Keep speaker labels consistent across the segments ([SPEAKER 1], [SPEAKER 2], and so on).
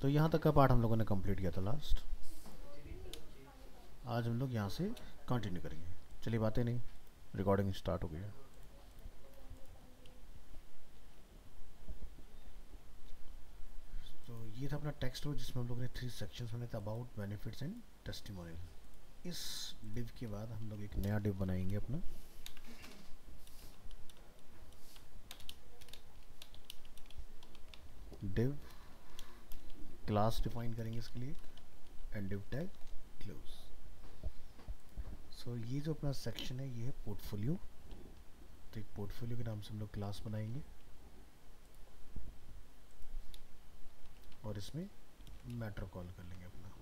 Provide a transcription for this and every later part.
[SPEAKER 1] तो यहाँ तक का पार्ट हम लोगों ने कंप्लीट किया था लास्ट। आज हम लोग यहाँ से कंटिन्यू करेंगे। चलिए बातें नहीं, रिकॉर्डिंग स्टार्ट हो गई है। तो ये था अपना टेक्स्ट बुक जिसमें हम लोग ने 3 सेक्शंस बने थे, अबाउट, बेनिफिट्स एंड टेस्टिमोनियल। इस डिव के बाद हम लोग एक नया डिव बनाएंगे अपना। डिव क्लास डिफाइन करेंगे इसके लिए एंड डिव टैग क्लोज। सो ये जो अपना सेक्शन है ये है पोर्टफोलियो। तो एक पोर्टफोलियो के नाम से हम लोग क्लास बनाएंगे और इसमें मैटर कॉल कर लेंगे अपना।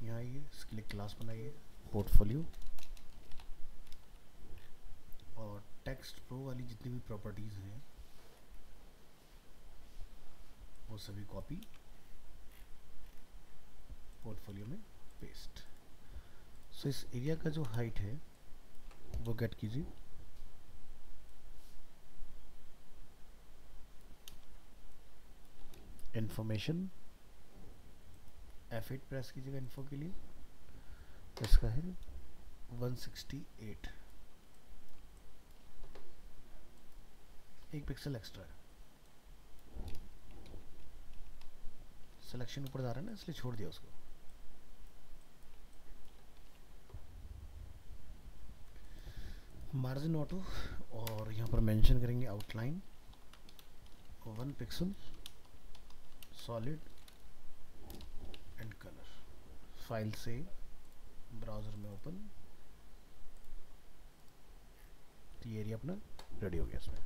[SPEAKER 1] यहाँ आइए, इसके लिए क्लास बनाइए पोर्टफोलियो, और टेक्स्ट प्रो वाली जितनी भी प्रॉपर्टीज़ हैं वो सभी कॉपी पोर्टफोलियो में पेस्ट। सो इस एरिया का जो हाइट है वो गेट कीजिए। इन्फॉर्मेशन F8 प्रेस कीजिएगा इन्फो के लिए। इसका है 168, एक पिक्सल एक्स्ट्रा है। सिलेक्शन ऊपर जा रहा है ना, इसलिए छोड़ दिया उसको। मार्जिन ऑटो, और यहाँ पर मेंशन करेंगे outline 1 pixel, solid and colour. File से ब्राउज़र में ओपन। तो ये एरिया अपना रेडी हो गया इसमें।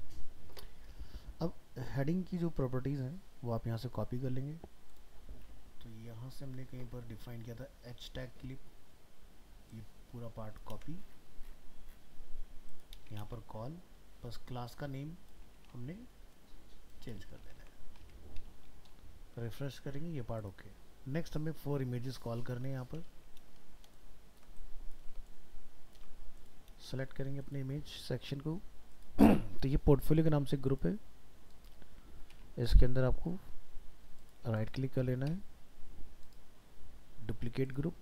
[SPEAKER 1] अब हेडिंग की जो प्रॉपर्टीज़ हैं वो आप यहाँ से कॉपी कर लेंगे। तो यहाँ से हमने कहीं पर डिफाइन किया था एच टैग क्लिप, ये पूरा पार्ट कॉपी, यहाँ पर कॉल, बस क्लास का नेम हमने चेंज कर देना है। रिफ्रेश करेंगे, ये पार्ट ओके। नेक्स्ट हमें 4 इमेजेस कॉल करने हैं। यहाँ पर सेलेक्ट करेंगे अपने इमेज सेक्शन को। तो ये पोर्टफोलियो के नाम से ग्रुप है, इसके अंदर आपको राइट क्लिक कर लेना है, डुप्लीकेट ग्रुप,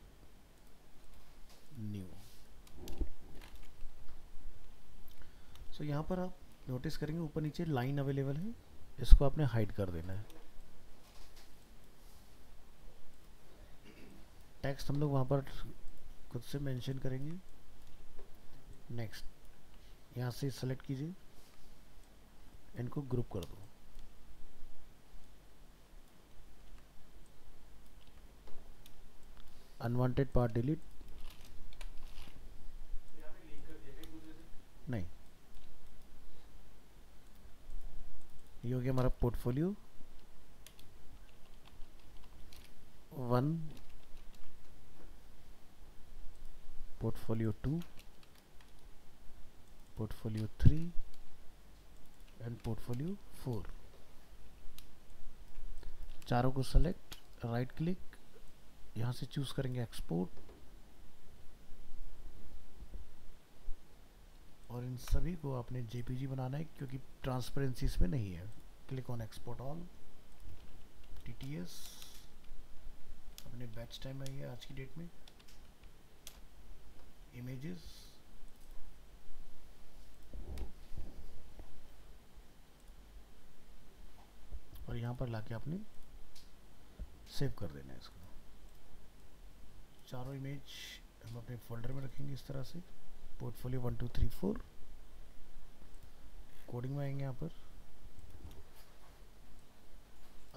[SPEAKER 1] न्यू। सो यहाँ पर आप नोटिस करेंगे ऊपर नीचे लाइन अवेलेबल है, इसको आपने हाइड कर देना है। टेक्स्ट हम लोग वहाँ पर खुद से मेंशन करेंगे। नेक्स्ट, यहाँ से सेलेक्ट कीजिए, इनको ग्रुप कर दो। अनवांटेड पार्ट डिलीट, नहीं। ये हो गया हमारा portfolio 1, portfolio 2, portfolio 3 and portfolio 4। चारों को सेलेक्ट, राइट क्लिक, यहाँ से चूज करेंगे एक्सपोर्ट, और इन सभी को आपने जेपीजी बनाना है क्योंकि ट्रांसपेरेंसी इसमें नहीं है। Click on export all, TTS, अपने बैच टाइम आई है आज की डेट में, इमेजेस, और यहाँ पर लाके आपने सेव कर देना है इसको। चारों इमेज हम अपने फोल्डर में रखेंगे इस तरह से, पोर्टफोलियो 1 2 3 4। कोडिंग में आएंगे। यहाँ पर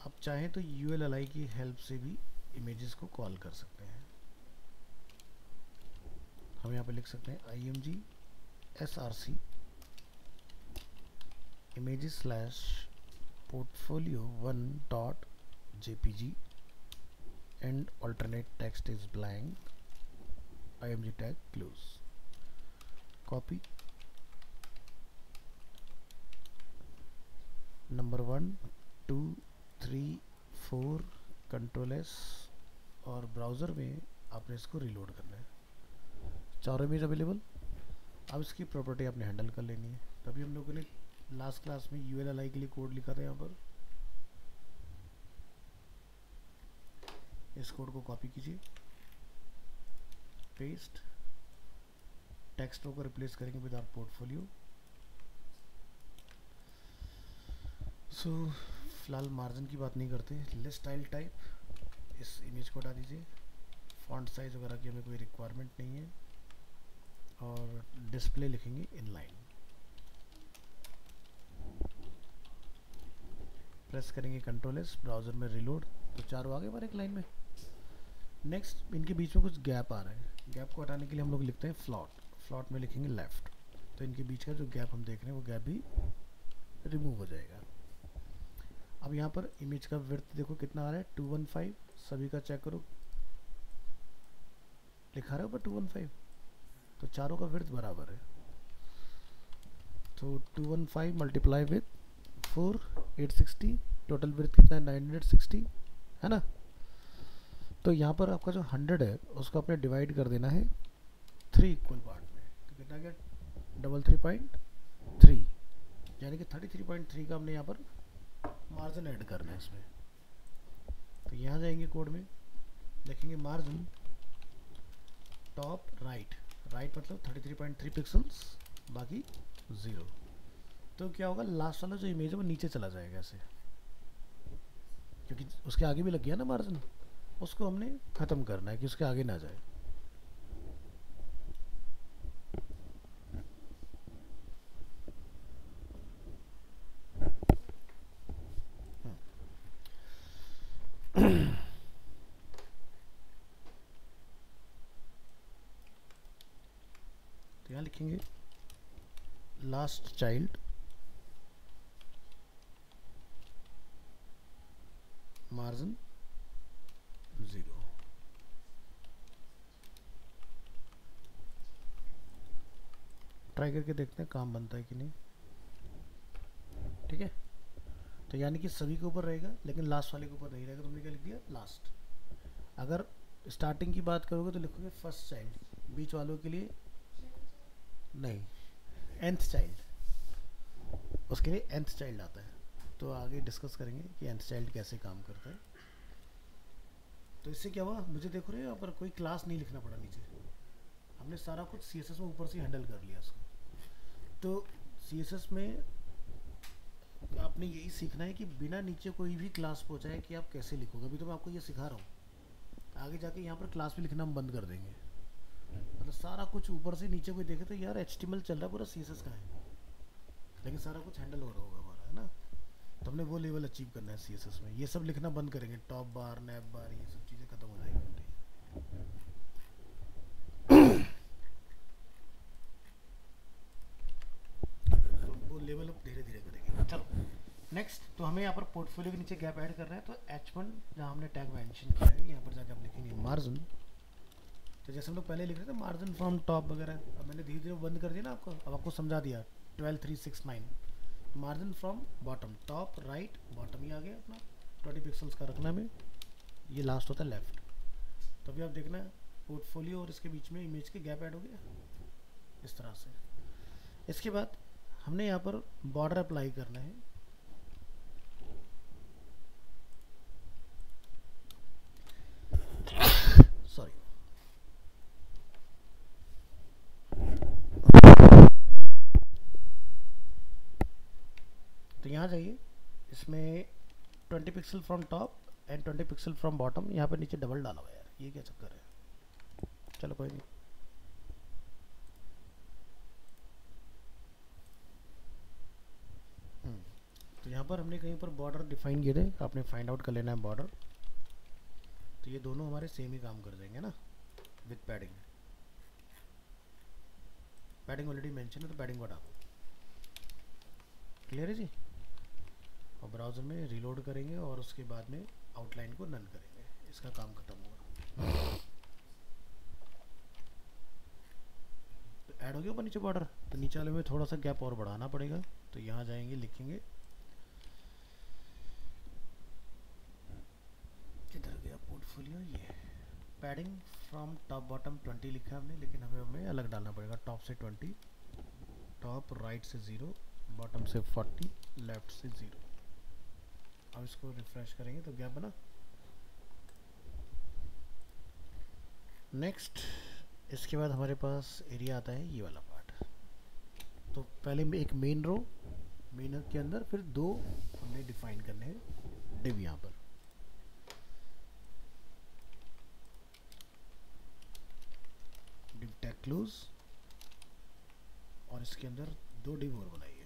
[SPEAKER 1] आप चाहें तो ULLI की हेल्प से भी इमेजेस को कॉल कर सकते हैं। हम यहाँ पे लिख सकते हैं IMG SRC images slash portfolio 1 dot jpg and alternate text is blank, IMG tag close, copy number 1 2 3 4 control S, और ब्राउज़र में आपने इसको रिलोड करना है। चारों इमेज अवेलेबल। अब इसकी प्रॉपर्टी आपने हैंडल कर लेनी है। तभी हम लोगों ने लास्ट क्लास में ULLI के लिए कोड लिखा था। यहाँ पर इस कोड को कॉपी कीजिए, पेस्ट, टेक्स्ट रो को रिप्लेस करेंगे विद आवर पोर्टफोलियो। सो फिलहाल मार्जिन की बात नहीं करते। लिस्ट स्टाइल टाइप इस इमेज को हटा दीजिए। फॉन्ट साइज वगैरह की हमें कोई रिक्वायरमेंट नहीं है। और डिस्प्ले लिखेंगे इनलाइन। प्रेस करेंगे कंट्रोल एस, ब्राउज़र में रिलोड, तो चारों आगे बार एक लाइन में। नेक्स्ट इनके बीच में कुछ गैप आ रहा है। गैप को हटाने के लिए हम लोग लिखते हैं फ्लॉट। फ्लॉट में लिखेंगे लेफ्ट, तो इनके बीच का जो गैप हम देख रहे हैं वो गैप भी रिमूव हो जाएगा। अब यहाँ पर इमेज का विड्थ देखो कितना आ रहा है, 215। सभी का चेक करो, लिखा रहा है ऊपर 215, तो चारों का विड्थ बराबर है। तो 215 मल्टीप्लाई विद 4, 860, टोटल विड्थ कितना है 960, है ना। तो यहाँ पर आपका जो 100 है उसको आपने डिवाइड कर देना है 3 इक्वल पार्ट में, तो कितना गया 33.3, यानी कि 33.3 का हमने यहाँ पर मार्जिन ऐड करना है इसमें। तो यहाँ जाएंगे कोड में, लिखेंगे मार्जिन टॉप राइट। राइट मतलब 33.3 पिक्सल्स, बाकी 0। तो क्या होगा, लास्ट वाला जो इमेज है वो नीचे चला जाएगा ऐसे, क्योंकि उसके आगे भी लग गया ना मार्जिन। उसको हमने ख़त्म करना है कि उसके आगे ना जाए। तो यहाँ लिखेंगे लास्ट चाइल्ड मार्जिन 0। ट्राई करके देखते हैं काम बनता है कि नहीं। ठीक है, तो यानी कि सभी के ऊपर रहेगा लेकिन लास्ट वाले के ऊपर नहीं रहेगा। तुमने क्या लिख दिया, लास्ट। अगर स्टार्टिंग की बात करोगे तो लिखोगे फर्स्ट चाइल्ड, बीच वालों के लिए नहीं, nth चाइल्ड, उसके लिए nth चाइल्ड आता है। तो आगे डिस्कस करेंगे कि nth चाइल्ड कैसे काम करता है। तो इससे क्या हुआ, मुझे देखो रहे यहाँ पर कोई क्लास नहीं लिखना पड़ा नीचे, हमने सारा कुछ CSS में ऊपर से हैंडल कर लिया उसको। तो CSS में आपने यही सीखना है कि बिना नीचे कोई भी क्लास पहुँचाए कि आप कैसे लिखोगे। अभी तो मैं आपको ये सिखा रहा हूँ, आगे जाके यहाँ पर क्लास भी लिखना हम बंद कर देंगे। मतलब सारा कुछ ऊपर से नीचे कोई देखे तो यार HTML चल रहा है पूरा, CSS का है, लेकिन सारा कुछ हैंडल हो रहा होगा हमारा, है ना। तो हमने वो लेवल अचीव करना है CSS में। ये सब लिखना बंद करेंगे, टॉप बार, नैप बार, ये सब चीज़ें खत्म हो जाएगी। तो वो लेवल अब धीरे धीरे करेंगे। चलो नेक्स्ट, तो हमें यहाँ पर पोर्टफोलियो के नीचे गैप ऐड करना है। तो H1 जहाँ हमने टैग मेंशन किया है, यहाँ पर जाकर हम लिखेंगे मार्जिन। तो जैसे हम लोग पहले लिख रहे थे मार्जिन फ्रॉम टॉप वगैरह, अब मैंने धीरे धीरे बंद कर दिया ना आपको। अब आपको समझा दिया 12369। Margin from bottom, top right bottom ही आ गया अपना। 20 पिक्सल्स का रखना है, ये लास्ट होता है लेफ्ट। तो अभी आप देखना पोर्टफोलियो और इसके बीच में इमेज के गैप ऐड हो गया इस तरह से। इसके बाद हमने यहाँ पर बॉर्डर अप्लाई करना है। सॉरी, तो यहाँ जाइए, इसमें 20 pixel from top and 20 pixel from bottom. यहाँ पर नीचे डबल डाला हुआ है यार, ये क्या चक्कर है। चलो कोई नहीं। तो यहाँ पर हमने कहीं पर बॉर्डर डिफाइन किए थे, आपने फाइंड आउट कर लेना है बॉर्डर। तो ये दोनों हमारे सेम ही काम कर जाएंगे ना with padding. Padding already mention है तो पैडिंग हटा दो। क्लियर है जी। और ब्राउज़र में रीलोड करेंगे और उसके बाद में आउटलाइन को नन करेंगे, इसका काम खत्म होगा। तो ऐड हो गया ऊपर नीचे बॉर्डर, तो नीचे वाले में थोड़ा सा गैप और बढ़ाना पड़ेगा। तो यहाँ जाएंगे, लिखेंगे, किधर गया पोर्टफोलियो, ये पैडिंग फ्रॉम टॉप बॉटम 20 लिखा है हमने, लेकिन हमें अलग डालना पड़ेगा। टॉप से 20, टॉप राइट से 0, बॉटम से 40, लेफ्ट से 0। अब इसको रिफ्रेश करेंगे तो गैप बना। नेक्स्ट इसके बाद हमारे पास एरिया आता है ये वाला पार्ट। तो पहले एक मेन रो, मेन के अंदर फिर 2 हमने डिफाइन करने हैं डिव। यहाँ पर डिव टैग क्लोज, और इसके अंदर 2 डिव और बनाइए।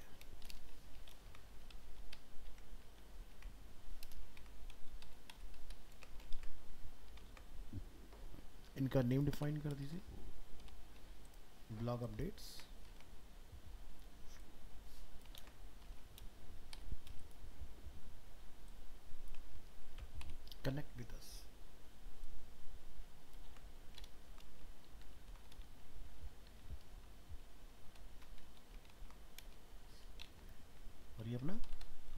[SPEAKER 1] इनका नेम डिफाइन कर दीजिए, blog updates. Connect with us. और ये अपना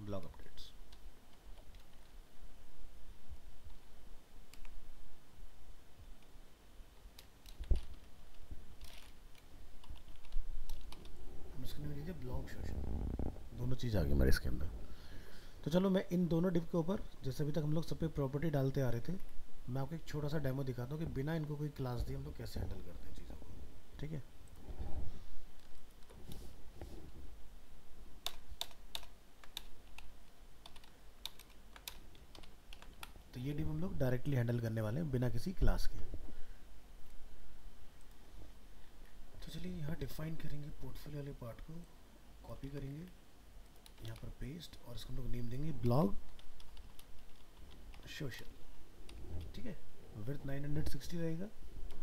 [SPEAKER 1] ब्लॉग अपडेट्स। ब्लॉग शोषण, दोनों चीज़ आ गई हमारे इसके अंदर। तो चलो मैं इन दोनों डिव के ऊपर, जैसे अभी तक हम लोग सब पे प्रॉपर्टी डालते आ रहे थे, मैं आपको एक छोटा सा डेमो दिखाता हूँ कि बिना इनको कोई क्लास दिए हम लोग कैसे हैंडल करते हैं चीज़ों को। ठीक है, तो ये डिव हम लोग डायरेक्टली हैंडल करने वाले हैं बिना किसी क्लास के। तो चलिए यहाँ डिफाइन करेंगे पोर्टफोलियो वाले पार्ट को, कॉपी करेंगे यहाँ पर पेस्ट, और इसको हम लोग नेम देंगे ब्लॉग सोशल। ठीक है, विड्थ 960 रहेगा,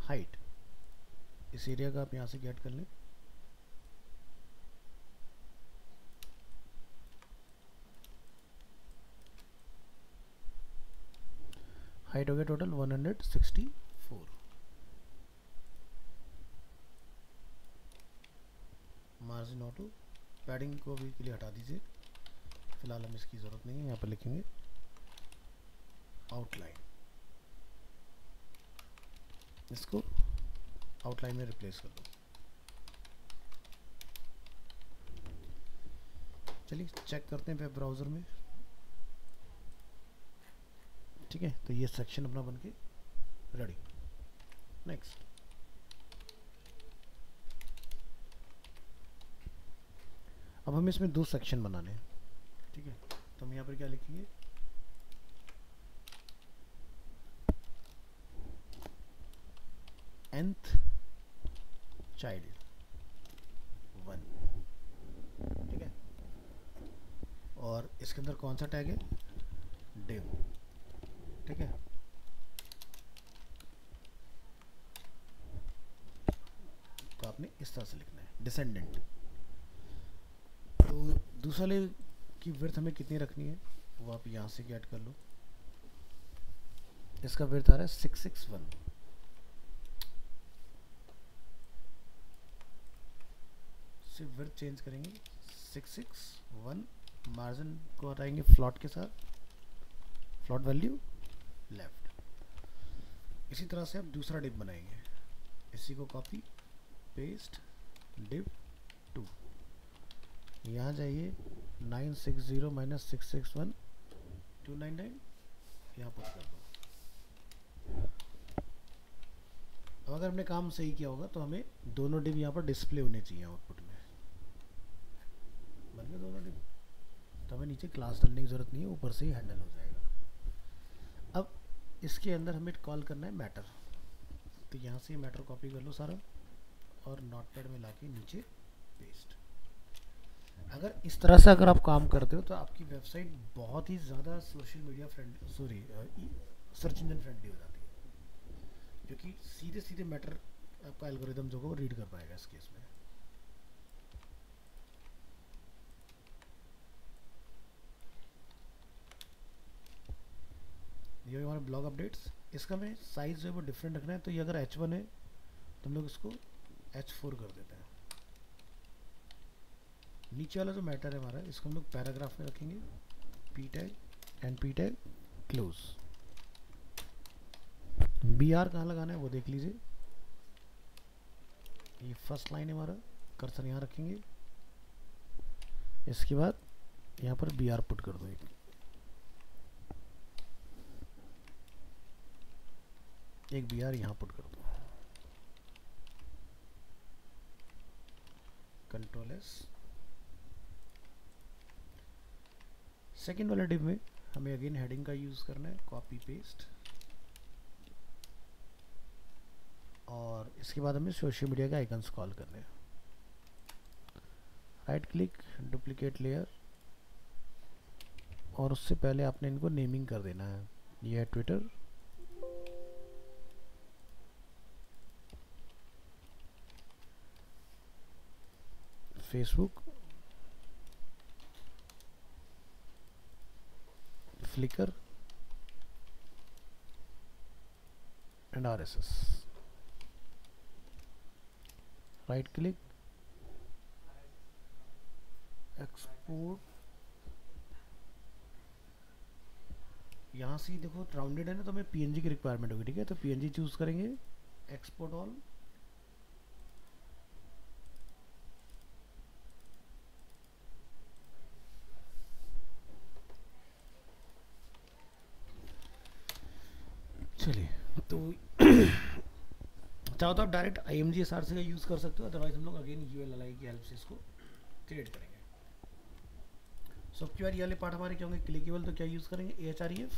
[SPEAKER 1] हाइट इस एरिया का आप यहाँ से गेट कर लें। हाइट हो गया टोटल 164। मार्जिन ऑटो, पैडिंग को भी के लिए हटा दीजिए, फिलहाल हम इसकी ज़रूरत नहीं है। यहाँ पर लिखेंगे आउटलाइन, इसको आउटलाइन में रिप्लेस कर दो। चलिए चेक करते हैं वेब ब्राउज़र में। ठीक है, तो ये सेक्शन अपना बनके रेडी। नेक्स्ट अब हमें इसमें 2 सेक्शन बनाने हैं। ठीक है, तो हम यहाँ पर क्या लिखेंगे, nth चाइल्ड 1। ठीक है, और इसके अंदर कौन सा टैग है, div। ठीक है, तो आपने इस तरह से लिखना है डिसेंडेंट। तो दूसरा ले की विड्थ हमें कितनी रखनी है वो आप यहाँ से गेट कर लो। इसका विड्थ आ रहा है 661। सिर्फ विड्थ चेंज करेंगे 661, मार्जिन को हटाएंगे फ्लॉट के साथ, फ्लॉट वैल्यू लेफ्ट। इसी तरह से आप दूसरा डिव बनाएंगे, इसी को कॉपी पेस्ट, डिव 2, यहाँ जाइए 960 माइनस 661 299, यहाँ पुट कर दो। अब अगर हमने काम सही किया होगा तो हमें दोनों डिव यहाँ पर डिस्प्ले होने चाहिए आउटपुट में। बन गए दोनों डिव, तो हमें नीचे क्लास डालने की ज़रूरत नहीं है, ऊपर से ही हैंडल हो जाएगा। अब इसके अंदर हमें कॉल करना है मैटर, तो यहाँ से मैटर कॉपी कर लो सारा और नोटपैड में लाके नीचे पेस्ट। अगर इस तरह से अगर आप काम करते हो तो आपकी वेबसाइट बहुत ही ज़्यादा social media friendly, search engine friendly हो जाती है, क्योंकि सीधे सीधे मैटर आपका एल्गोरिदम जो को रीड कर पाएगा इस केस में। ये हमारे ब्लॉग अपडेट्स, इसका हमें साइज जो है वो डिफरेंट रखना है। तो ये अगर H1 है तो हम लोग इसको H4 कर देते हैं। नीचे वाला जो मैटर है हमारा, इसको हम लोग पैराग्राफ में रखेंगे, p tag and p tag close. B R कहाँ लगाना है वो देख लीजिए, ये फर्स्ट लाइन है हमारा, कर्सर यहाँ रखेंगे, इसके बाद यहाँ पर बी आर पुट कर दो, एक बी आर यहाँ पुट कर दो, कंट्रोल एस। सेकेंड वाले डिव में हमें अगेन हेडिंग का यूज करना है, कॉपी पेस्ट, और इसके बाद हमें सोशल मीडिया के आइकन्स कॉल करने हैं। राइट क्लिक, डुप्लीकेट लेयर, और उससे पहले आपने इनको नेमिंग कर देना है। ये है Twitter, Facebook, Flickr and RSS. Right click, export, यहाँ से देखो राउंडेड है ना, तो हमें पीएनजी की रिक्वायरमेंट होगी, ठीक है, तो पीएनजी चूज करेंगे, एक्सपोर्ट ऑल, चलिए तो चाहो तो आप डायरेक्ट IMG SRC का यूज़ कर सकते हो, अदरवाइज हम लोग अगेन ULLI की हेल्प से इसको क्रिएट करेंगे। सो क्यू आर वाले पार्ट हमारे क्या होंगे, क्लिकेबल, तो क्या यूज़ करेंगे, AHREF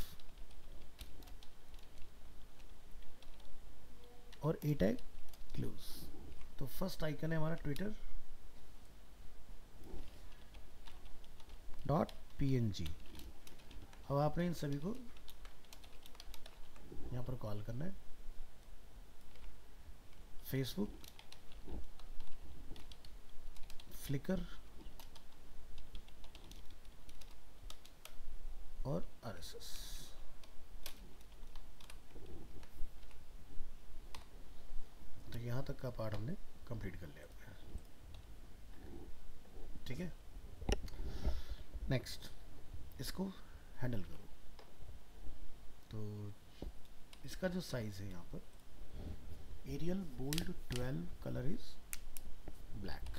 [SPEAKER 1] और A टैग क्लोज। तो फर्स्ट आइकन है हमारा ट्विटर डॉट PNG। अब आपने इन सभी को यहाँ पर कॉल करना है, फेसबुक, फ्लिकर और RSS। तो यहाँ तक का पार्ट हमने कंप्लीट कर लिया, ठीक है। नेक्स्ट इसको हैंडल करो। तो इसका जो साइज है यहाँ पर, Arial bold 12, colour is black.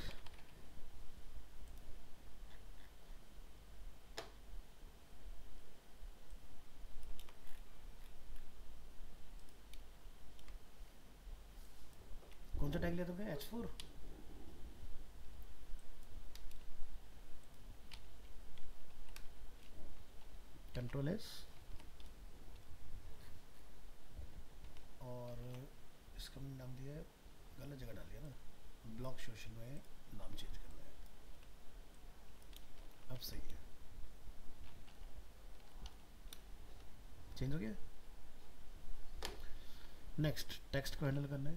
[SPEAKER 1] कौन सा टैग लिया तुमने, H4? कंट्रोल एस, और इसका मैंने नाम दिया है, गलत जगह डाल दिया ना, ब्लॉक सोशल में नाम चेंज करना है, अब सही है, चेंज हो गया। नेक्स्ट टेक्स्ट को हैंडल करना है,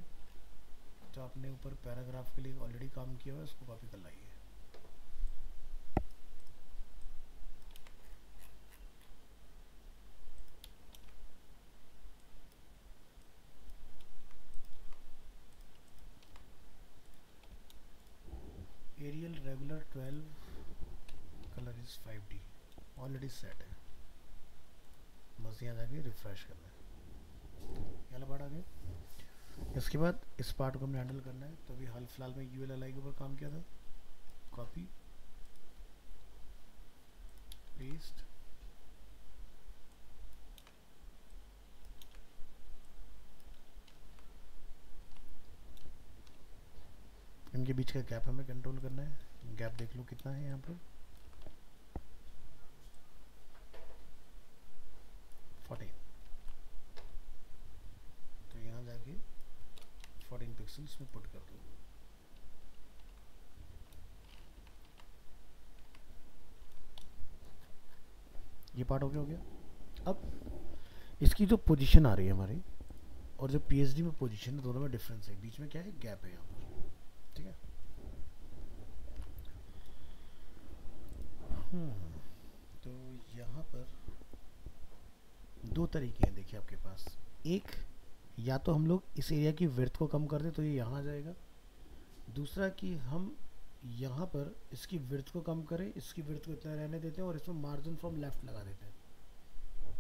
[SPEAKER 1] जो आपने ऊपर पैराग्राफ के लिए ऑलरेडी काम किया हुआ है उसको कॉपी कर लाइए। Arial regular 12, colour is 5D, already set है, बस यहाँ जाके रिफ्रेश करना है। ये पार्ट आ गया। इसके बाद इस पार्ट को हमने हैंडल करना है, तो अभी हाल फिलहाल में ULLI के ऊपर काम किया था, कॉपी पेस्ट, इनके बीच का गैप हमें कंट्रोल करना है। गैप देख लो कितना है यहाँ पर, 14। तो यहाँ जाके 14 पिक्सल्स में पुट कर दो। ये पार्ट हो गया। अब इसकी जो पोजीशन आ रही है हमारी और जो PSD में पोजीशन है, दोनों में डिफरेंस है, बीच में क्या है, गैप है यहाँ पर, ठीक है। तो यहाँ पर दो तरीके हैं, देखिए आपके पास, एक या तो हम लोग इस एरिया की विड्थ को कम कर दें तो ये यहाँ आ जाएगा, दूसरा कि हम यहाँ पर इसकी विड्थ को कम करें, इसकी विड्थ को इतना रहने देते हैं और इसमें मार्जिन फ्रॉम लेफ्ट लगा देते हैं,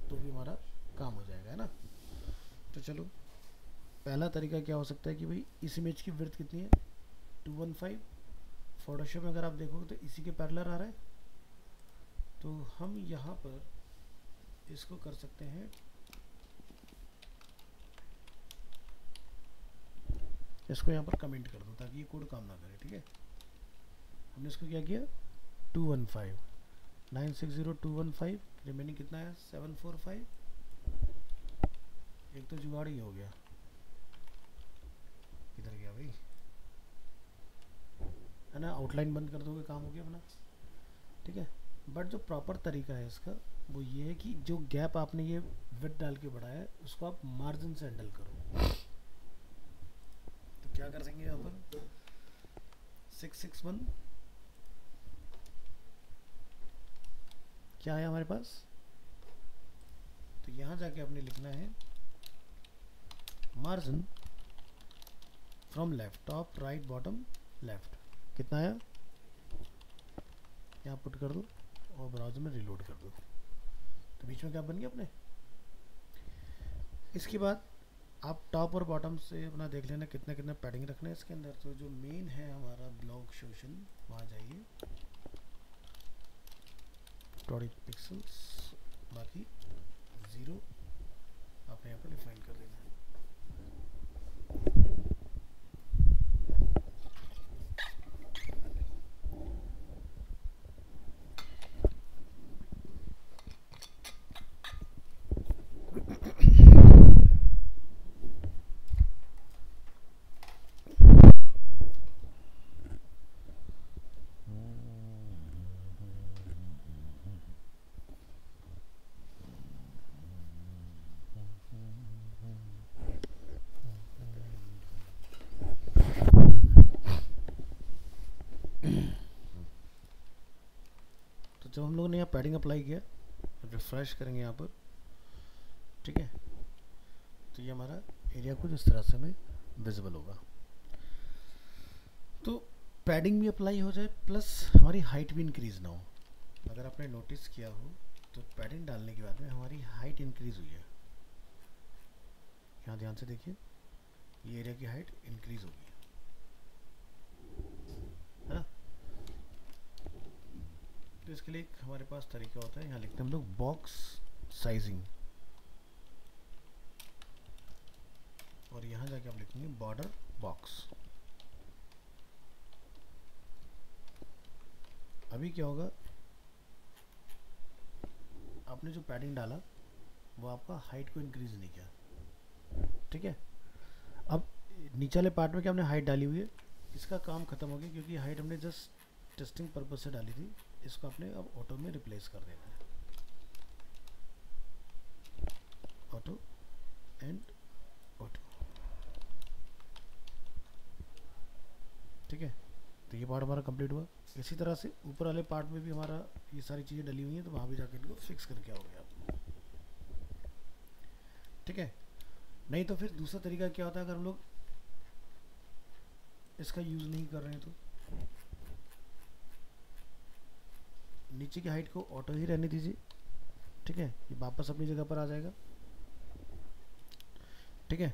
[SPEAKER 1] तो भी हमारा काम हो जाएगा, है ना। तो चलो पहला तरीका क्या हो सकता है कि भाई इस इमेज की विड्थ कितनी है 215, फोटोशॉप में अगर आप देखोगे तो इसी के पैरेलल आ रहा है। तो हम यहाँ पर इसको कर सकते हैं इसको यहाँ पर कमेंट कर दो ताकि ये कोड काम ना करे। ठीक है, हमने इसको क्या किया 215 960215, रिमेनिंग कितना है 745। एक तो जुगाड़ ही हो गया, किधर गया भाई, है ना, आउटलाइन बंद कर दोगे काम हो गया अपना। ठीक है, बट जो प्रॉपर तरीका है इसका वो ये है कि जो गैप आपने ये विड्थ डाल के बढ़ाया है उसको आप मार्जिन से हैंडल करो। तो क्या कर सकेंगे यहाँ पर 661 क्या है हमारे पास, तो यहाँ जाके आपने लिखना है margin from left, top right bottom left, कितना आया यहाँ पुट कर दो और ब्राउज़र में रिलोड कर दो। तो बीच में क्या बन गया अपने। इसके बाद आप टॉप और बॉटम से अपना देख लेना कितना कितना पैडिंग रखना है इसके अंदर। तो जो मेन है हमारा ब्लॉग शोशन, वहाँ जाइए 20 पिक्सल्स, बाकी 0 आपने यहाँ पर डिफाइन कर देना है। जब हम लोगों ने यहाँ पैडिंग अप्लाई किया, रिफ्रेश करेंगे यहाँ पर, ठीक है, तो ये हमारा एरिया कुछ इस तरह से हमें विजिबल होगा। तो पैडिंग भी अप्लाई हो जाए प्लस हमारी हाइट भी इंक्रीज ना हो। अगर आपने नोटिस किया हो तो पैडिंग डालने के बाद में हमारी हाइट इंक्रीज हुई है। यहाँ ध्यान से देखिए, ये एरिया की हाइट इंक्रीज होगी, है ना। तो इसके लिए हमारे पास तरीका होता है, यहाँ लिखते हैं हम लोग बॉक्स साइजिंग, और यहाँ जाके आप लिखेंगे बॉर्डर बॉक्स। अभी क्या होगा, आपने जो पैडिंग डाला वो आपका हाइट को इंक्रीज नहीं किया। ठीक है, अब नीचे वाले पार्ट में क्या हमने हाइट डाली हुई है, इसका काम खत्म हो गया क्योंकि हाइट हमने जस्ट टेस्टिंग पर्पज से डाली थी। इसको आपने अब ऑटो में रिप्लेस कर देना है, ऑटो एंड ऑटो। ठीक है, तो ये पार्ट हमारा कंप्लीट हुआ। इसी तरह से ऊपर वाले पार्ट में भी हमारा ये सारी चीज़ें डली हुई हैं, तो वहाँ भी जाकर इनको फिक्स करके आओगे आप। ठीक है, नहीं तो फिर दूसरा तरीका क्या होता है, अगर हम लोग इसका यूज़ नहीं कर रहे हैं तो नीचे की हाइट को ऑटो ही रहने दीजिए। ठीक है, ये वापस अपनी जगह पर आ जाएगा। ठीक है,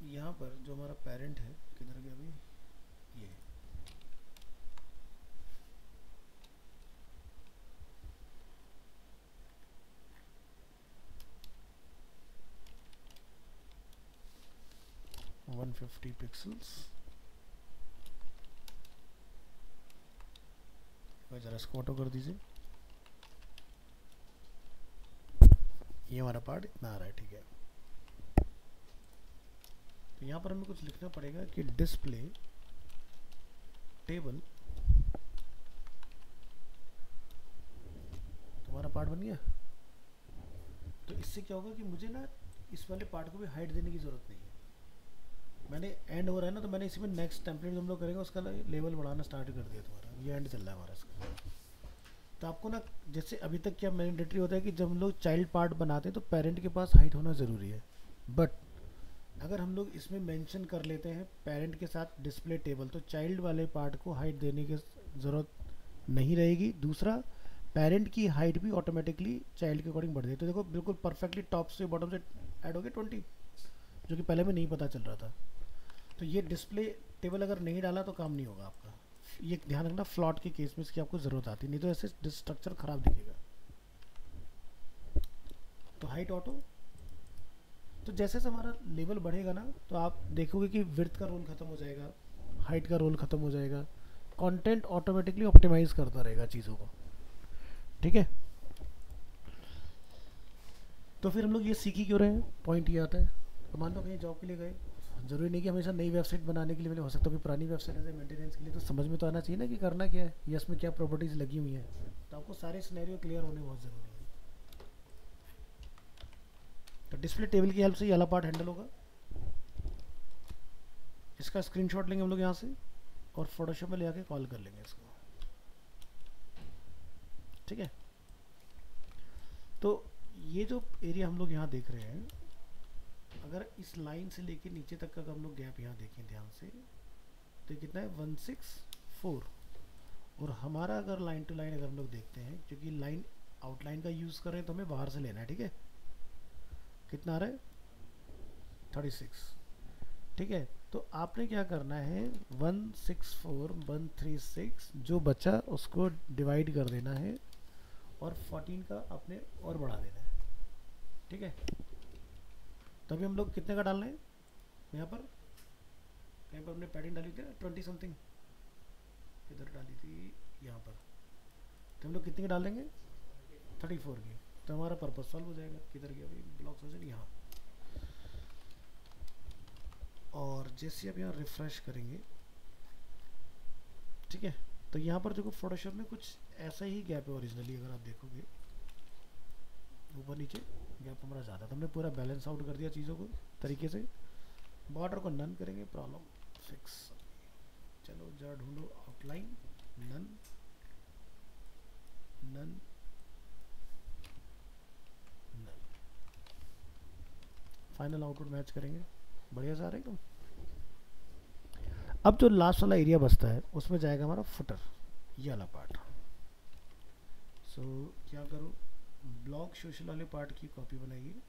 [SPEAKER 1] यहाँ पर जो हमारा पेरेंट है किधर गया अभी, ये 150 पिक्सल्स। जरा इसको ऑटो कर दीजिए, ये हमारा पार्ट इतना आ रहा है। ठीक है, तो यहाँ पर हमें कुछ लिखना पड़ेगा कि डिस्प्ले टेबल, तुम्हारा पार्ट बन गया। तो इससे क्या होगा कि मुझे ना इस वाले पार्ट को भी हाइट देने की ज़रूरत नहीं है। मैंने एंड हो रहा है ना, तो मैंने इसी में नेक्स्ट टेम्पलेट जो हम लोग करेंगे उसका लेवल बढ़ाना स्टार्ट कर दिया तुम्हारा, ये एंड चल रहा है हमारा इसका। तो आपको ना जैसे अभी तक क्या मैंडेटरी होता है कि जब हम लोग चाइल्ड पार्ट बनाते हैं तो पेरेंट के पास हाइट होना ज़रूरी है, बट अगर हम लोग इसमें मेंशन कर लेते हैं पेरेंट के साथ डिस्प्ले टेबल, तो चाइल्ड वाले पार्ट को हाइट देने की ज़रूरत नहीं रहेगी। दूसरा, पेरेंट की हाइट भी ऑटोमेटिकली चाइल्ड के अकॉर्डिंग बढ़ जाए। तो देखो बिल्कुल परफेक्टली टॉप से बॉटम से ऐड हो गया 20, जो कि पहले में नहीं पता चल रहा था। तो ये डिस्प्ले टेबल अगर नहीं डाला तो काम नहीं होगा आपका। ये ध्यान रखना, फ्लॉट के केस में इसकी आपको ज़रूरत आती है, नहीं तो ऐसे स्ट्रक्चर ख़राब दिखेगा। तो हाइट ऑटो, तो जैसे जैसे हमारा लेवल बढ़ेगा ना तो आप देखोगे कि विड्थ का रोल ख़त्म हो जाएगा, हाइट का रोल ख़त्म हो जाएगा, कंटेंट ऑटोमेटिकली ऑप्टिमाइज करता रहेगा चीज़ों को। ठीक है, तो फिर हम लोग ये सीख ही क्यों रहे हैं, पॉइंट ये आता है। तो मान लो कहीं जॉब के लिए गए, ज़रूरी नहीं कि हमेशा नई वेबसाइट बनाने के लिए हो सकता है कि पुरानी वेबसाइट है मेंटेनेंस के लिए, तो समझ में तो आना चाहिए ना कि करना क्या है, या इसमें क्या प्रॉपर्टीज़ लगी हुई हैं। तो आपको सारे सिनेरियो क्लियर होने बहुत ज़रूरी है। तो डिस्प्ले टेबल की हेल्प से ये वाला पार्ट हैंडल होगा। इसका स्क्रीनशॉट लेंगे हम लोग यहाँ से और फोटोशॉप में ले आके कॉल कर लेंगे इसको। ठीक है, तो ये जो एरिया हम लोग यहाँ देख रहे हैं, अगर इस लाइन से लेके नीचे तक का हम लोग गैप यहाँ देखें ध्यान से, तो कितना है 164। और हमारा अगर लाइन टू लाइन अगर हम लोग देखते हैं, क्योंकि लाइन आउटलाइन का यूज़ कर रहे हैं तो हमें बाहर से लेना है। ठीक है, कितना आ रहा है 36। ठीक है, तो आपने क्या करना है 164 136 जो बचा उसको डिवाइड कर देना है और 14 का आपने और बढ़ा देना है। ठीक है, तभी हम लोग कितने का डाल रहे हैं यहाँ पर, कहीं पर हमने पैडिंग डाली थी ना 20 समथिंग, इधर डाली थी यहाँ पर, तो हम लोग कितने की डाल देंगे 34 की, तो हमारा पर्पस सॉल्व हो जाएगा। किधर गया भाई ब्लॉक सोल्यूशन, यहाँ। और जैसे अब यहाँ रिफ्रेश करेंगे, ठीक है, तो यहाँ पर जो फोटोशॉप में कुछ ऐसा ही गैप है ओरिजिनली, अगर आप देखोगे ऊपर नीचे गैप हमारा ज़्यादा था, हमने पूरा बैलेंस आउट कर दिया चीज़ों को तरीके से। बॉर्डर को नन करेंगे, प्रॉब्लम फिक्स। चलो जरा ढूंढो outline, none none none, final output match करेंगे, बढ़िया से आ रहा है। अब जो लास्ट वाला एरिया बचता है उसमें जाएगा हमारा फुटर, ये वाला पार्ट। सो क्या करो, ब्लॉग सोशल वाले पार्ट की कॉपी बनाइए,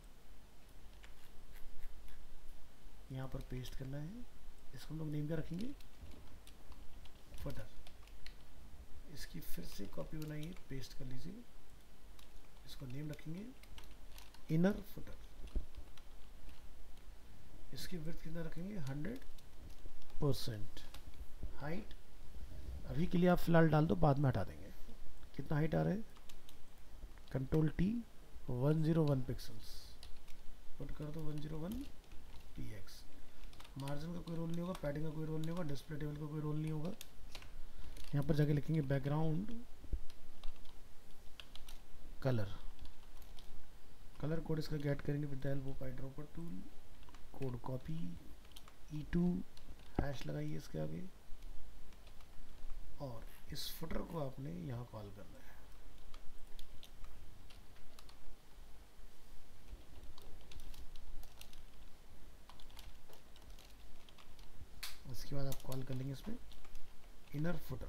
[SPEAKER 1] यहाँ पर पेस्ट करना है। इसको हम लोग नेम क्या रखेंगे, फुटर। इसकी फिर से कॉपी बनाइए, पेस्ट कर लीजिए, इसको नेम रखेंगे इनर फुटर। इसकी विड्थ कितना रखेंगे 100%। हाइट अभी के लिए आप फिलहाल डाल दो, बाद में हटा देंगे। कितना हाइट आ रहा है, कंट्रोल टी 101 पिक्सल्स, पुट कर दो 101 px। मार्जिन का कोई रोल नहीं होगा, पैडिंग का कोई रोल नहीं होगा, डिस्प्ले टेबल का कोई रोल नहीं होगा। यहाँ पर जाके लिखेंगे बैकग्राउंड कलर, कलर कोड इसका गेट करेंगे with the help of eyedropper tool, code copy E2 hash लगाइए इसके आगे, और इस फुटर को आपने यहाँ कॉल करना है। उसके बाद आप कॉल कर लेंगे इसमें इनर फुटर।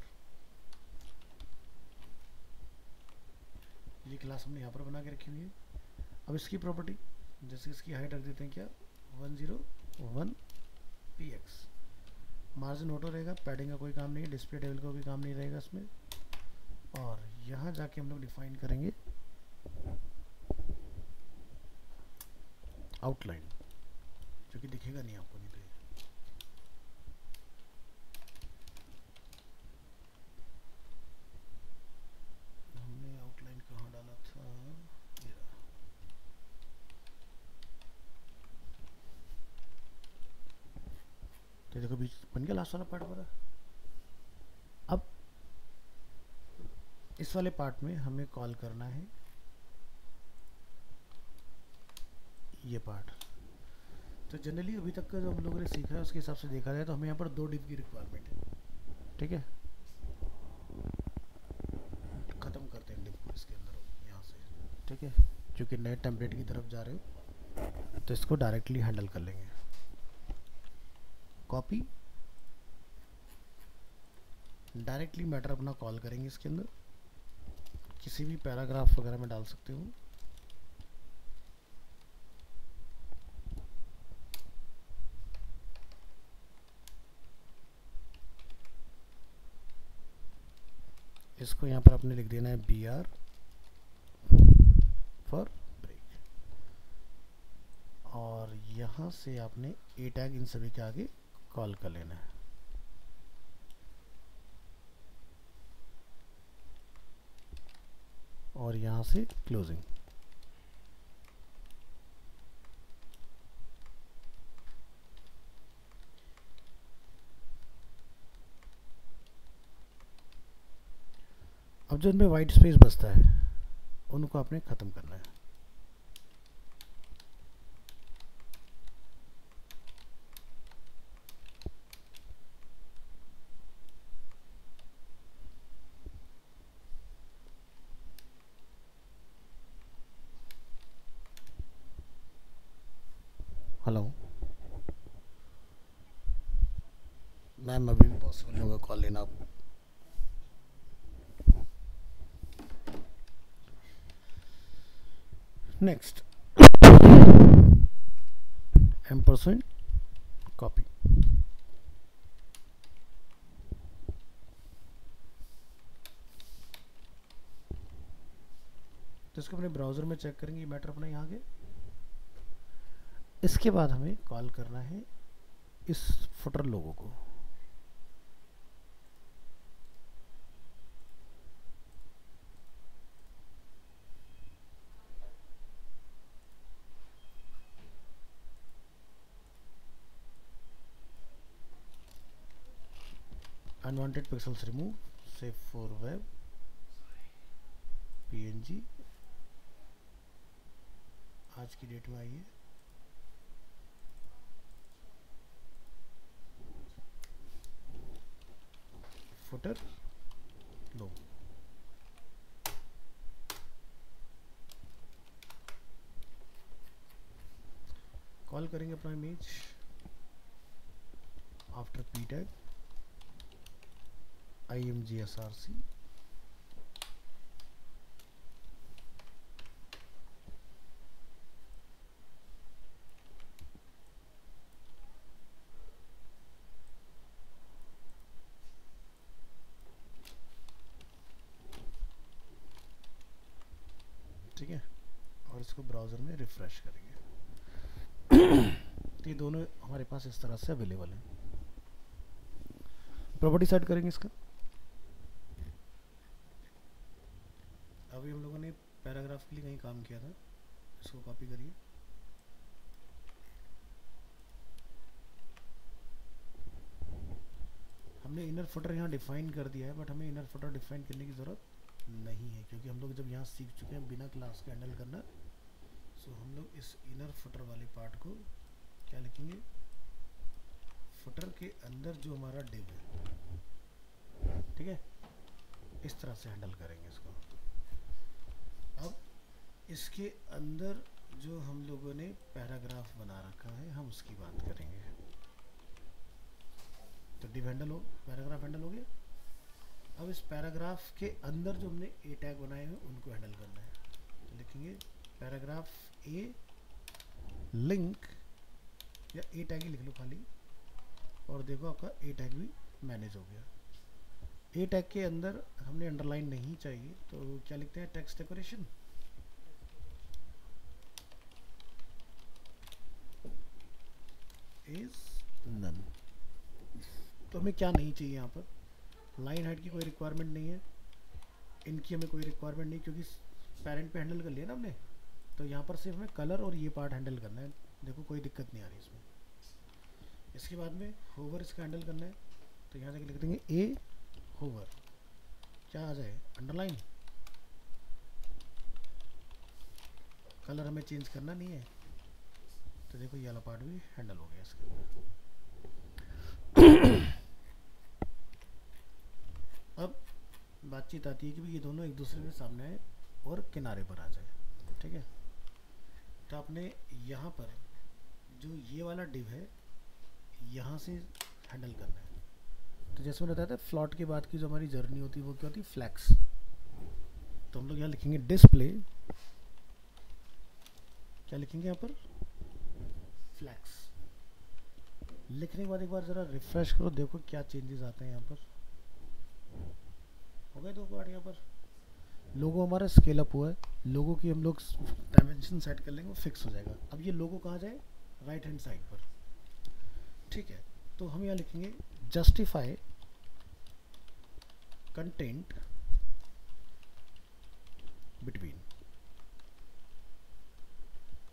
[SPEAKER 1] ये क्लास हमने यहाँ पर बना के रखी हुई है। अब इसकी प्रॉपर्टी, जैसे इसकी हाइट रख देते हैं क्या 101 px। मार्जिन ऑटो रहेगा, पैडिंग का कोई काम नहीं है, डिस्प्ले टेबल का कोई काम नहीं रहेगा इसमें। और यहाँ जाके हम लोग डिफाइन करेंगे आउटलाइन, जो कि दिखेगा नहीं आपको, नहीं तो हमने आउटलाइन कहाँ डाला था, ये रहा। तो देखो बीच बन गया लास्ट वाला पार्ट पूरा। अब इस वाले पार्ट में हमें कॉल करना है ये पार्ट। तो जनरली अभी तक का जो हम लोगों ने सीखा है उसके हिसाब से देखा जाए तो हमें यहाँ पर 2 डिव की रिक्वायरमेंट है। ठीक है, ख़त्म करते हैं डिव को इसके अंदर यहाँ से। ठीक है, क्योंकि नए टेम्पलेट की तरफ जा रहे हो तो इसको डायरेक्टली हैंडल कर लेंगे। कॉपी, डायरेक्टली मैटर अपना कॉल करेंगे इसके अंदर, किसी भी पैराग्राफ वगैरह में डाल सकते हो। इसको यहाँ पर आपने लिख देना है BR फॉर ब्रेक, और यहाँ से आपने ए टैग इन सभी के आगे कॉल कर लेना है। और यहाँ से क्लोजिंग। अब जो इनमें वाइट स्पेस बचता है उनको आपने ख़त्म करना है। हेलो मैम, अभी भी पॉसिबल होगा कॉल लेना आप? Next ampersand copy. तो इसको अपने ब्राउज़र में चेक करेंगे, ये मैटर अपना यहाँ के। इसके बाद हमें कॉल करना है इस फुटर लोगो को। Unwanted pixels remove, save for web, PNG, आज की डेट में आई है। फुटर लो, कॉल करेंगे अपना image after P tag IMGSRC, ठीक है। और इसको ब्राउज़र में रिफ्रेश करेंगे। तो ये दोनों हमारे पास इस तरह से अवेलेबल हैं। प्रॉपर्टी सेट करेंगे इसका। अभी हम लोगों ने पैराग्राफ के लिए कहीं काम किया था, इसको कॉपी करिए। हमने इनर फुटर यहाँ डिफाइन कर दिया है, बट हमें इनर फुटर डिफाइन करने की ज़रूरत नहीं है, क्योंकि हम लोग जब यहाँ सीख चुके हैं बिना क्लास के हैंडल करना। सो हम लोग इस इनर फुटर वाले पार्ट को क्या लिखेंगे, फुटर के अंदर जो हमारा डिव है, ठीक है, इस तरह से हैंडल करेंगे इसको। अब इसके अंदर जो हम लोगों ने पैराग्राफ बना रखा है, हम उसकी बात करेंगे। तो डिव हैंडल हो, पैराग्राफ हैंडल हो गया। अब इस पैराग्राफ के अंदर जो हमने ए टैग बनाए हैं उनको हैंडल करना है। तो लिखेंगे पैराग्राफ ए लिंक, या ए टैग ही लिख लो खाली, और देखो आपका ए टैग भी मैनेज हो गया। ए टैग के अंदर हमने अंडरलाइन नहीं चाहिए, तो क्या लिखते हैं, टेक्स्ट डेकोरेशन। Is none. तो हमें क्या नहीं चाहिए यहाँ पर, लाइन हाइट की कोई रिक्वायरमेंट नहीं है, इनकी हमें कोई रिक्वायरमेंट नहीं, क्योंकि पेरेंट पे हैंडल कर लिया ना हमने। तो यहाँ पर सिर्फ हमें कलर और ये पार्ट हैंडल करना है। देखो कोई दिक्कत नहीं आ रही इसमें। इसके बाद में होवर इसका हैंडल करना है। तो यहाँ से लिख देंगे ए होवर, क्या आ जाए, अंडरलाइन। कलर हमें चेंज करना नहीं है। तो देखो ये वाला पार्ट भी हैंडल हो गया इसके अंदर। अब बातचीत आती है कि ये दोनों एक दूसरे के सामने आए और किनारे पर आ जाए, ठीक है। तो आपने यहाँ पर जो ये वाला डिव है, यहाँ से हैंडल करना है। तो जैसे मैंने बताया था, फ्लॉट के बाद की जो हमारी जर्नी होती है वो क्या होती है, फ्लैक्स। तो हम लोग यहाँ लिखेंगे डिस्प्ले, क्या लिखेंगे यहाँ पर, फ्लैक्स। लिखने के बाद एक बार ज़रा रिफ्रेश करो, देखो क्या चेंजेस आते हैं यहाँ पर। हो गए 2 पार्ट। यहाँ पर लोगो हमारा स्केल अप हुआ है, लोगो की हम लोग डायमेंशन सेट कर लेंगे, वो फिक्स हो जाएगा। अब ये लोगो कहाँ जाए, राइट हैंड साइड पर, ठीक है। तो हम यहाँ लिखेंगे जस्टिफाई कंटेंट बिटवीन,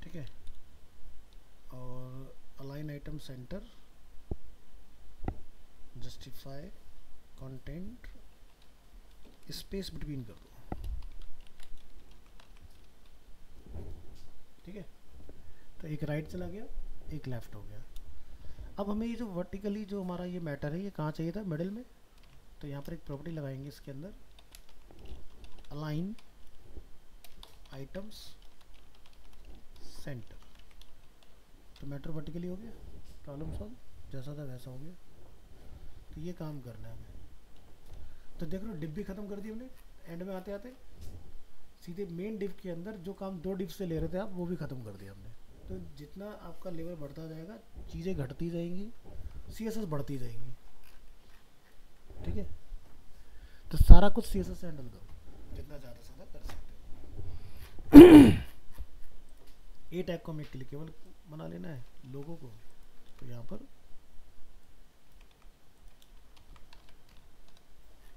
[SPEAKER 1] ठीक है, और align item centre, justify content space between कर दो, ठीक है। तो एक राइट चला गया, एक लेफ्ट हो गया। अब हमें ये जो वर्टिकली जो हमारा ये मैटर है, ये कहाँ चाहिए था, मिडिल में। तो यहाँ पर एक प्रॉपर्टी लगाएंगे इसके अंदर, अलाइन आइटम्स सेंटर। तो मैटर वर्टिकली हो गया, प्रॉब्लम सॉल्व, जैसा था वैसा हो गया। तो ये काम करना है हमें। तो देख लो डिप भी ख़त्म कर दी हमने, एंड में आते आते सीधे मेन डिप के अंदर जो काम 2 डिप से ले रहे थे आप, वो भी ख़त्म कर दिया हमने। तो जितना आपका लेवल बढ़ता जाएगा, चीज़ें घटती जाएंगी, CSS बढ़ती जाएंगी, ठीक है। तो सारा कुछ CSS से हैंडल करो, जितना ज़्यादा से ज़्यादा कर सकते हो। ए टैग को हमें क्लिकेबल बना लेना है, लोगों को। तो यहाँ पर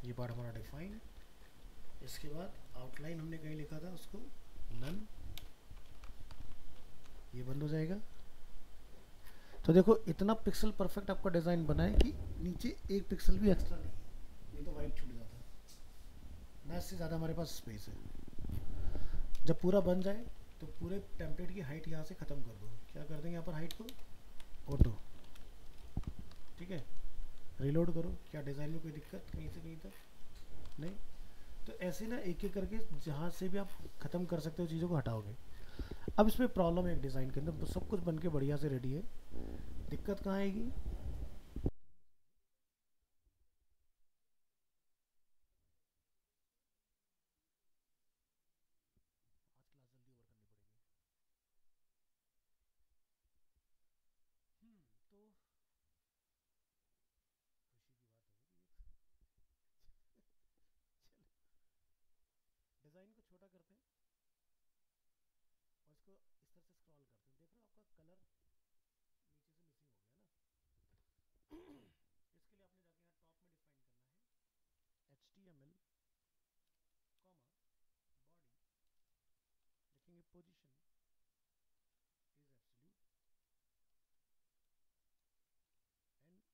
[SPEAKER 1] ये पार्ट हमारा डिफाइन। इसके बाद आउटलाइन हमने कहीं लिखा था, उसको नन, ये बंद हो जाएगा। तो देखो इतना पिक्सल परफेक्ट आपका डिज़ाइन बना है कि नीचे 1 पिक्सल भी एक्स्ट्रा नहीं है, ये तो वाइट छूट जाता है ना, इससे ज़्यादा हमारे पास स्पेस है। जब पूरा बन जाए तो पूरे टेम्पलेट की हाइट यहाँ से ख़त्म कर दो। क्या कर देंगे यहाँ पर हाइट को, ऑटो, ठीक है। रिलोड करो, क्या डिज़ाइन में कोई दिक्कत कहीं से कहीं तक नहीं। तो ऐसे ना एक एक करके जहाँ से भी आप ख़त्म कर सकते हो चीज़ों को हटाओगे। अब इसमें प्रॉब्लम है एक डिज़ाइन के अंदर, सब कुछ बन के बढ़िया से रेडी है, दिक्कत कहाँ आएगी, आज क्लास जल्दी ओवर करनी पड़ेगी। तो खुशी की बात हो गई एक। चलो डिज़ाइन को छोटा करते हैं और इसको इस तरह से स्क्रॉल करते हैं। देख रहे हो आपका कलर नीचे से मिसिंग हो गया ना। इसके लिए आपने जाके यहाँ टॉप में डिफाइन करना है HTML कॉमा बॉडी, लिखेंगे position is absolute and minimum width is 100%। अगर ये सही से काम करेगा तो आप जब छोटा करोगे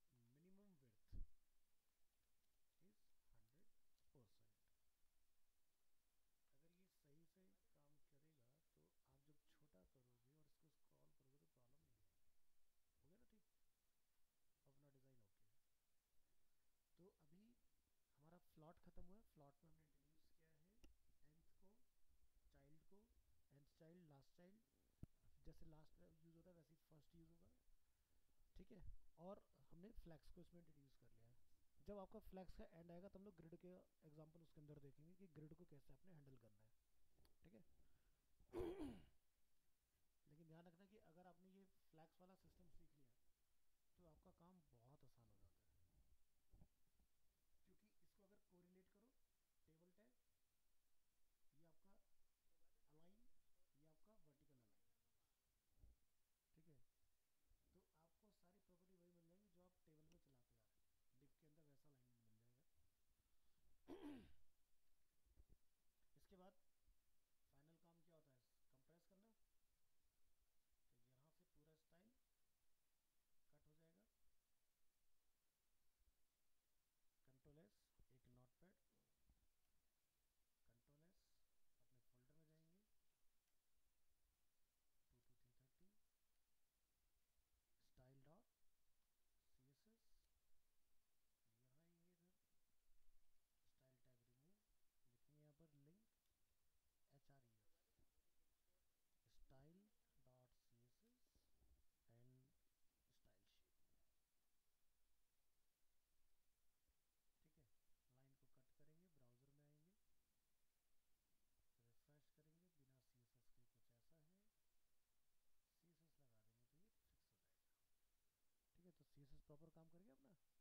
[SPEAKER 1] और इसको स्क्रॉल करोगे तो प्रॉब्लम नहीं आएगी। हो गया ना ठीक, अपना डिज़ाइन ओके है। तो अभी हमारा फ्लॉट ख़त्म हुआ है। फ्लॉट में हमने इंट्रोड्यूस किया है nth को, चाइल्ड को, nth चाइल्ड, लास्ट चाइल्ड, जैसे लास्ट यूज़ होता है वैसे ही फर्स्ट यूज़ होगा, ठीक है। और हमने फ्लैक्स को इसमें इंट्रोड्यूस कर लिया है। जब आपका फ्लैक्स का एंड आएगा तो हम लोग ग्रिड के एग्जांपल उसके अंदर देखेंगे कि ग्रिड को कैसे आपने हैंडल करना है, ठीक है। लेकिन ध्यान रखना कि अगर आपने ये फ्लैक्स वाला सिस्टम सीख लिया तो आपका काम बहुत आसान हो जाता है, क्योंकि इसको अगर कोरिलेट करो, टेबल टैग, ये आपका अलाइन, ये आपका वर्टिकल अलाइन, ठीक है। तो आपको सारी प्रॉपर्टी वही मिल जाएंगी जो आप टेबल में चलाते आ रहे हैं, डिप के अंदर वैसा अलाइनमेंट मिल जाएगा। इसके बाद फाइनल काम क्या होता है, कंप्रेस काम कर गया अपना।